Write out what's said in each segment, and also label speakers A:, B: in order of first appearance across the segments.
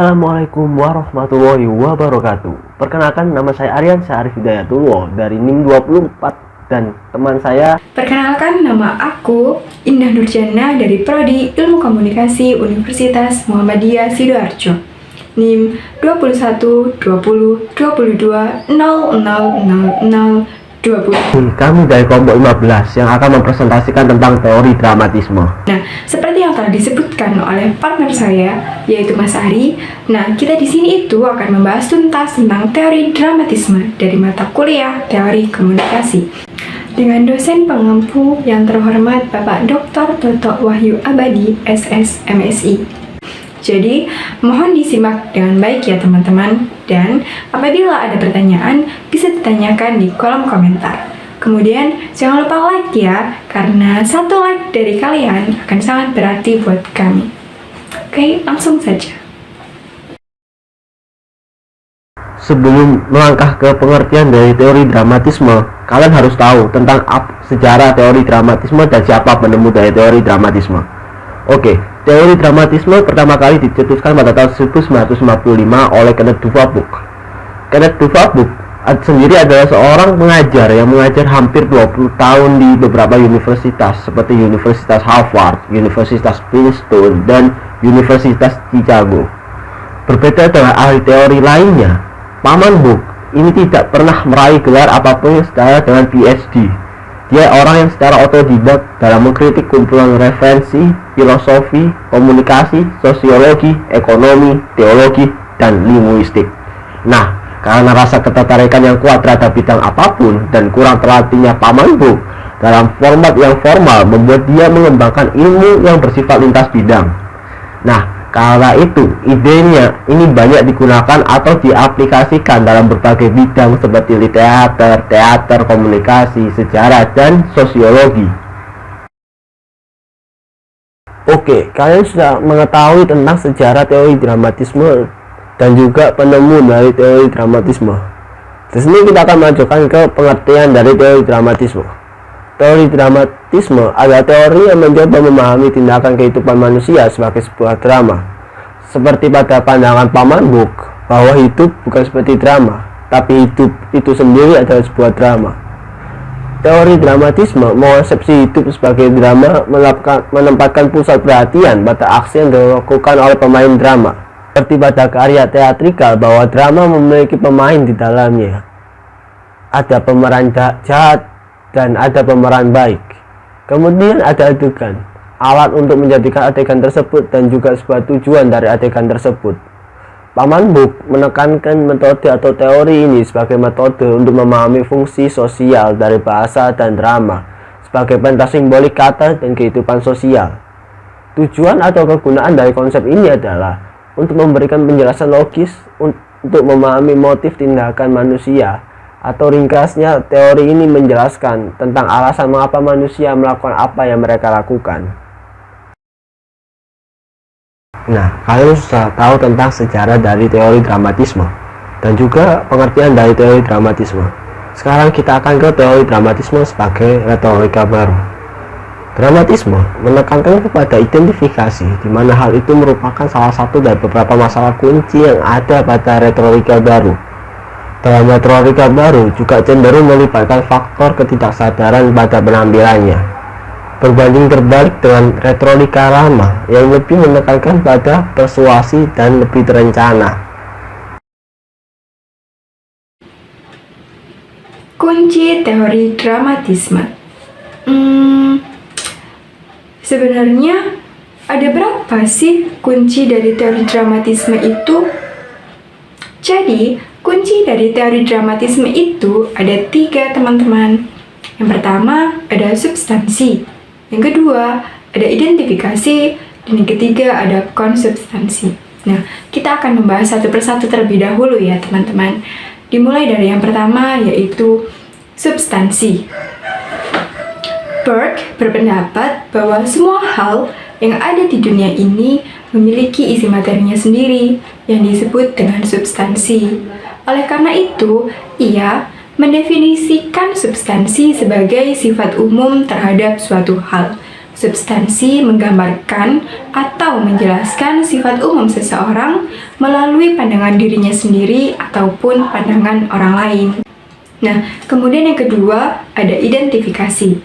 A: Assalamualaikum warahmatullahi wabarakatuh. Perkenalkan, nama saya Aryan Syarif Hidayatullah dari NIM 24 dan teman saya.
B: Perkenalkan, nama aku Indah Nurjana dari Prodi Ilmu Komunikasi Universitas Muhammadiyah Sidoarjo. NIM 21 20 22 0000 20.
A: Kami dari kelompok 15 yang akan mempresentasikan tentang teori dramatisme.
B: Nah, seperti yang telah disebutkan oleh partner saya, yaitu Mas Ari. Nah, kita di sini itu akan membahas tuntas tentang teori dramatisme dari mata kuliah Teori Komunikasi dengan dosen pengampu yang terhormat Bapak Dr. Toto Wahyu Abadi, SS, MSI. Jadi, mohon disimak dengan baik ya teman-teman. Dan apabila ada pertanyaan, bisa ditanyakan di kolom komentar. Kemudian, jangan lupa like ya, karena satu like dari kalian akan sangat berarti buat kami. Oke, langsung saja.
A: Sebelum melangkah ke pengertian dari teori dramatisme, kalian harus tahu tentang sejarah teori dramatisme dan siapa penemu dari teori dramatisme. Oke, teori dramatisme pertama kali dicetuskan pada tahun 1955 oleh Kenneth Duvall. Kenneth Duvall sendiri adalah seorang pengajar yang mengajar hampir 20 tahun di beberapa universitas seperti Universitas Harvard, Universitas Princeton, dan Universitas Chicago. Berbeda dengan ahli teori lainnya, Paman Hook ini tidak pernah meraih gelar apapun secara dengan PhD. Dia orang yang secara otodidak dalam mengkritik kumpulan referensi, filosofi, komunikasi, sosiologi, ekonomi, teologi, dan linguistik. Nah, karena rasa ketertarikan yang kuat terhadap bidang apapun dan kurang terlatihnya Paman Hook dalam format yang formal membuat dia mengembangkan ilmu yang bersifat lintas bidang. Nah, karena itu idenya ini banyak digunakan atau diaplikasikan dalam berbagai bidang seperti teater, komunikasi, sejarah, dan sosiologi. Oke, kalian sudah mengetahui tentang sejarah teori dramatisme dan juga penemu dari teori dramatisme. Di sini kita akan menunjukkan ke pengertian dari teori dramatisme. Teori dramatisme adalah teori yang mencoba memahami tindakan kehidupan manusia sebagai sebuah drama. Seperti pada pandangan Paman Hook, bahwa hidup bukan seperti drama, tapi hidup itu sendiri adalah sebuah drama. Teori dramatisme mengonsepsi hidup sebagai drama, menempatkan pusat perhatian pada aksi yang dilakukan oleh pemain drama. Seperti pada karya teatrikal bahwa drama memiliki pemain di dalamnya. Ada pemeran jahat dan ada pemeran baik. Kemudian ada adegan, alat untuk menjadikan adegan tersebut dan juga sebuah tujuan dari adegan tersebut. Paman Hook menekankan metode atau teori ini sebagai metode untuk memahami fungsi sosial dari bahasa dan drama sebagai pentas simbolik kata dan kehidupan sosial. Tujuan atau kegunaan dari konsep ini adalah untuk memberikan penjelasan logis untuk memahami motif tindakan manusia. Atau ringkasnya, teori ini menjelaskan tentang alasan mengapa manusia melakukan apa yang mereka lakukan. Nah, kalian sudah tahu tentang sejarah dari teori dramatisme dan juga pengertian dari teori dramatisme. Sekarang kita akan ke teori dramatisme sebagai retorika baru. Dramatisme menekankan kepada identifikasi, di mana hal itu merupakan salah satu dari beberapa masalah kunci yang ada pada retorika baru. Dalam retorika baru juga cenderung melibatkan faktor ketidaksadaran pada penampilannya, berbanding terbalik dengan retorika lama yang lebih menekankan pada persuasi dan lebih terencana.
B: Kunci teori dramatisme. Sebenarnya ada berapa sih kunci dari teori dramatisme itu? Jadi, kunci dari teori dramatisme itu ada 3 teman-teman. Yang pertama ada substansi, yang kedua ada identifikasi, dan yang ketiga ada konsubstansi. Nah, kita akan membahas satu persatu terlebih dahulu ya teman-teman. Dimulai dari yang pertama yaitu substansi. Burke berpendapat bahwa semua hal yang ada di dunia ini memiliki isi materinya sendiri yang disebut dengan substansi. Oleh karena itu, ia mendefinisikan substansi sebagai sifat umum terhadap suatu hal. Substansi menggambarkan atau menjelaskan sifat umum seseorang melalui pandangan dirinya sendiri ataupun pandangan orang lain. Nah, kemudian yang kedua ada identifikasi.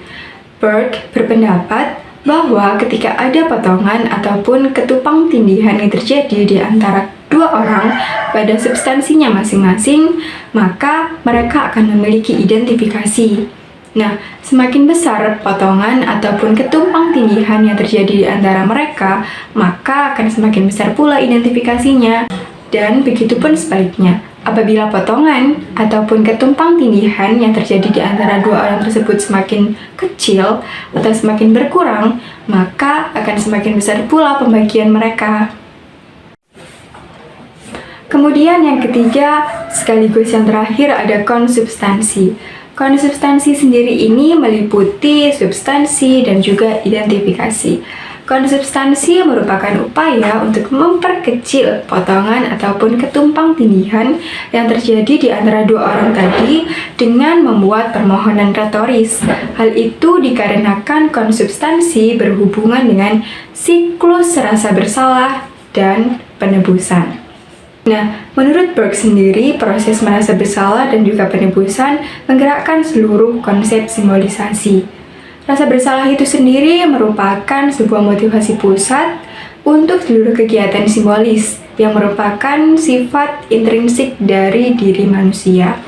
B: Burke berpendapat bahwa ketika ada potongan ataupun ketumpang tindihan yang terjadi di antara dua orang pada substansinya masing-masing, maka mereka akan memiliki identifikasi. Nah, semakin besar potongan ataupun ketumpang tindihan yang terjadi di antara mereka, maka akan semakin besar pula identifikasinya. Dan begitu pun sebaliknya, apabila potongan ataupun ketumpang tindihan yang terjadi di antara dua orang tersebut semakin kecil atau semakin berkurang, maka akan semakin besar pula pembagian mereka. Kemudian yang ketiga, sekaligus yang terakhir ada konsubstansi. Konsubstansi sendiri ini meliputi substansi dan juga identifikasi. Konsubstansi merupakan upaya untuk memperkecil potongan ataupun ketumpang tindihan yang terjadi di antara dua orang tadi dengan membuat permohonan retoris. Hal itu dikarenakan konsubstansi berhubungan dengan siklus rasa bersalah dan penebusan. Nah, menurut Burke sendiri, proses merasa bersalah dan juga penebusan menggerakkan seluruh konsep simbolisasi. Rasa bersalah itu sendiri merupakan sebuah motivasi pusat untuk seluruh kegiatan simbolis yang merupakan sifat intrinsik dari diri manusia.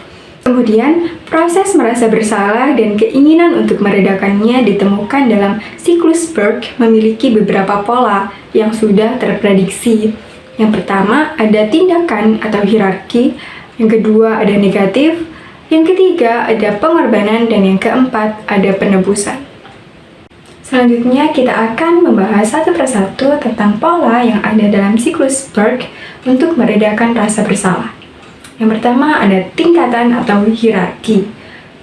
B: Kemudian, proses merasa bersalah dan keinginan untuk meredakannya ditemukan dalam siklus Burke memiliki beberapa pola yang sudah terprediksi. Yang pertama ada tindakan atau hierarki, yang kedua ada negatif, yang ketiga ada pengorbanan, dan yang keempat ada penebusan. Selanjutnya kita akan membahas satu persatu tentang pola yang ada dalam siklus Burke untuk meredakan rasa bersalah. Yang pertama ada tingkatan atau hierarki.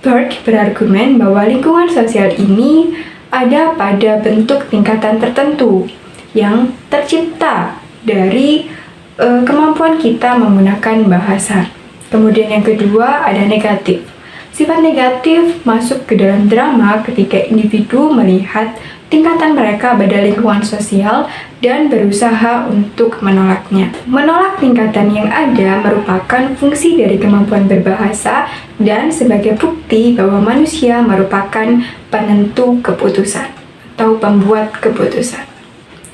B: Burke berargumen bahwa lingkungan sosial ini ada pada bentuk tingkatan tertentu yang tercipta dari kemampuan kita menggunakan bahasa. Kemudian yang kedua ada negatif. Sifat negatif masuk ke dalam drama ketika individu melihat tingkatan mereka pada lingkungan sosial dan berusaha untuk menolaknya. Menolak tingkatan yang ada merupakan fungsi dari kemampuan berbahasa dan sebagai bukti bahwa manusia merupakan penentu keputusan atau pembuat keputusan.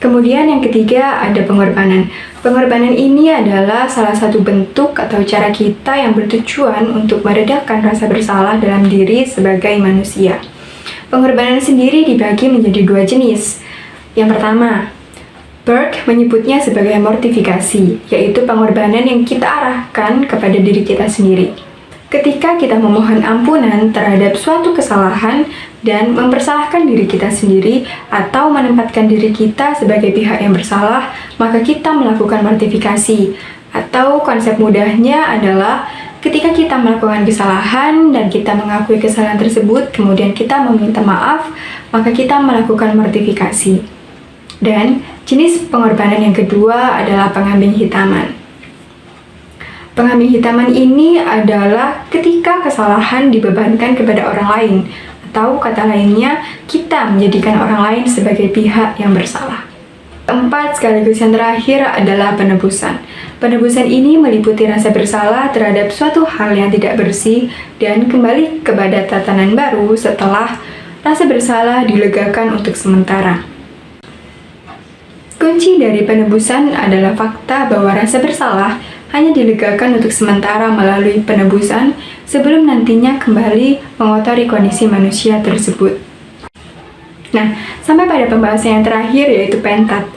B: Kemudian yang ketiga ada pengorbanan. Pengorbanan ini adalah salah satu bentuk atau cara kita yang bertujuan untuk meredakan rasa bersalah dalam diri sebagai manusia. Pengorbanan sendiri dibagi menjadi dua jenis. Yang pertama, Burke menyebutnya sebagai mortifikasi, yaitu pengorbanan yang kita arahkan kepada diri kita sendiri. Ketika kita memohon ampunan terhadap suatu kesalahan dan mempersalahkan diri kita sendiri atau menempatkan diri kita sebagai pihak yang bersalah, maka kita melakukan mortifikasi. Atau konsep mudahnya adalah ketika kita melakukan kesalahan dan kita mengakui kesalahan tersebut, kemudian kita meminta maaf, maka kita melakukan mortifikasi. Dan jenis pengorbanan yang kedua adalah pengambing hitaman. Pengambing hitaman ini adalah ketika kesalahan dibebankan kepada orang lain, atau kata lainnya, kita menjadikan orang lain sebagai pihak yang bersalah. Keempat, sekaligus yang terakhir adalah penebusan. Penebusan ini meliputi rasa bersalah terhadap suatu hal yang tidak bersih dan kembali kepada tatanan baru setelah rasa bersalah dilegakan untuk sementara. Kunci dari penebusan adalah fakta bahwa rasa bersalah hanya dilegakan untuk sementara melalui penebusan sebelum nantinya kembali mengotori kondisi manusia tersebut. Nah, sampai pada pembahasan yang terakhir yaitu pentat.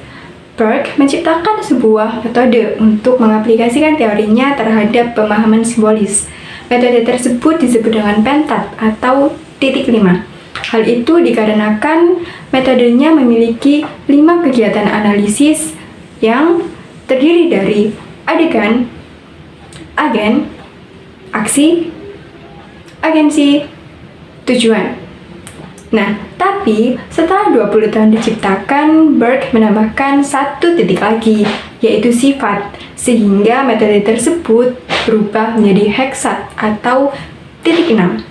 B: Burke menciptakan sebuah metode untuk mengaplikasikan teorinya terhadap pemahaman simbolis. Metode tersebut disebut dengan pentat atau titik 5. Hal itu dikarenakan metodenya memiliki 5 kegiatan analisis yang terdiri dari adegan, agen, aksi, agensi, tujuan. Nah, tapi setelah 20 tahun diciptakan, Burke menambahkan satu titik lagi, yaitu sifat, sehingga metode tersebut berubah menjadi heksat atau titik 6.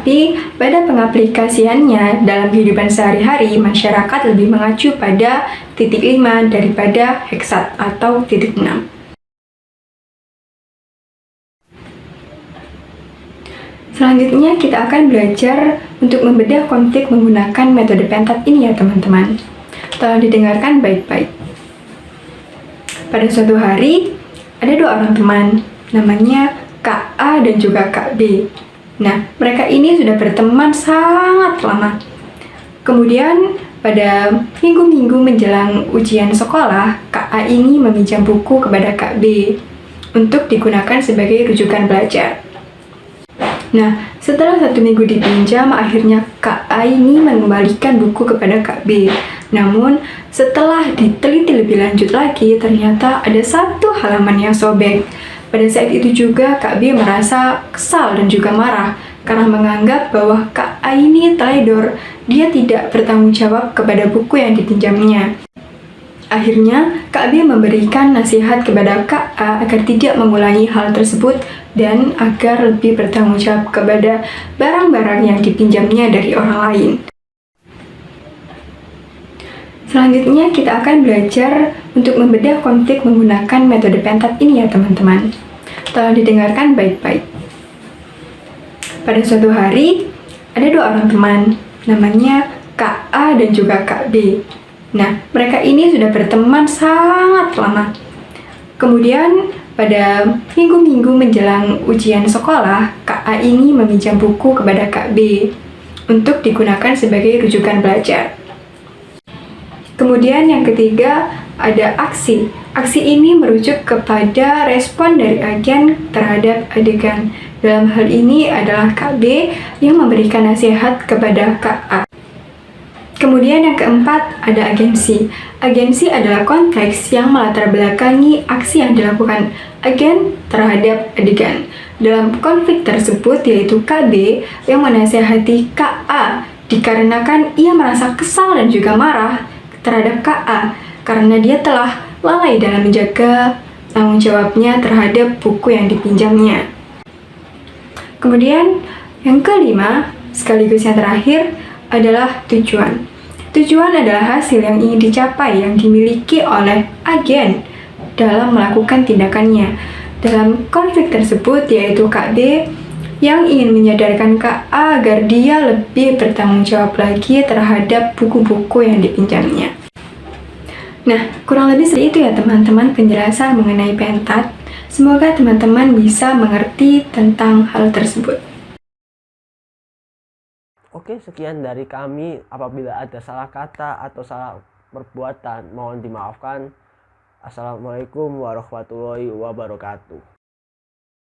B: Tetapi pada pengaplikasiannya dalam kehidupan sehari-hari, masyarakat lebih mengacu pada titik 5 daripada heksat atau titik 6. Selanjutnya kita akan belajar untuk membedah konflik menggunakan metode pentat ini ya teman-teman. Tolong didengarkan baik-baik. Pada suatu hari, ada dua orang teman, namanya Kak A dan juga Kak B. Nah, mereka ini sudah berteman sangat lama. Kemudian, pada minggu-minggu menjelang ujian sekolah, Kak A ini meminjam buku kepada Kak B untuk digunakan sebagai rujukan belajar. Nah, setelah 1 minggu dipinjam, akhirnya Kak A ini mengembalikan buku kepada Kak B. Namun, setelah diteliti lebih lanjut lagi, ternyata ada 1 halaman yang sobek. Pada saat itu juga Kak B merasa kesal dan juga marah karena menganggap bahwa Kak A ini teledor, dia tidak bertanggung jawab kepada buku yang dipinjamnya. Akhirnya, Kak B memberikan nasihat kepada Kak A agar tidak mengulangi hal tersebut dan agar lebih bertanggung jawab kepada barang-barang yang dipinjamnya dari orang lain. Selanjutnya, kita akan belajar untuk membedah konflik menggunakan metode pentat ini ya teman-teman. Tolong didengarkan baik-baik. Pada suatu hari, ada dua orang teman, namanya Kak A dan juga Kak B. Nah, mereka ini sudah berteman sangat lama. Kemudian, pada minggu-minggu menjelang ujian sekolah, Kak A ini meminjam buku kepada Kak B untuk digunakan sebagai rujukan belajar. Kemudian yang ketiga, ada aksi. Aksi ini merujuk kepada respon dari agen terhadap adegan. Dalam hal ini adalah Kak B yang memberikan nasihat kepada Kak A. Kemudian yang keempat, ada agensi. Agensi adalah konteks yang melatar belakangi aksi yang dilakukan agen terhadap adegan. Dalam konflik tersebut yaitu Kak B yang menasihati Kak A dikarenakan ia merasa kesal dan juga marah terhadap Kak A karena dia telah lalai dalam menjaga tanggung jawabnya terhadap buku yang dipinjamnya. Kemudian yang kelima, sekaligus yang terakhir, adalah tujuan. Tujuan adalah hasil yang ingin dicapai yang dimiliki oleh agen dalam melakukan tindakannya. Dalam konflik tersebut yaitu Kak B yang ingin menyadarkan Kak A agar dia lebih bertanggung jawab lagi terhadap buku-buku yang dipinjamnya. Nah, kurang lebih seperti itu ya teman-teman penjelasan mengenai pentat. Semoga teman-teman bisa mengerti tentang hal tersebut.
A: Oke, sekian dari kami. Apabila ada salah kata atau salah perbuatan, mohon dimaafkan. Assalamualaikum warahmatullahi wabarakatuh.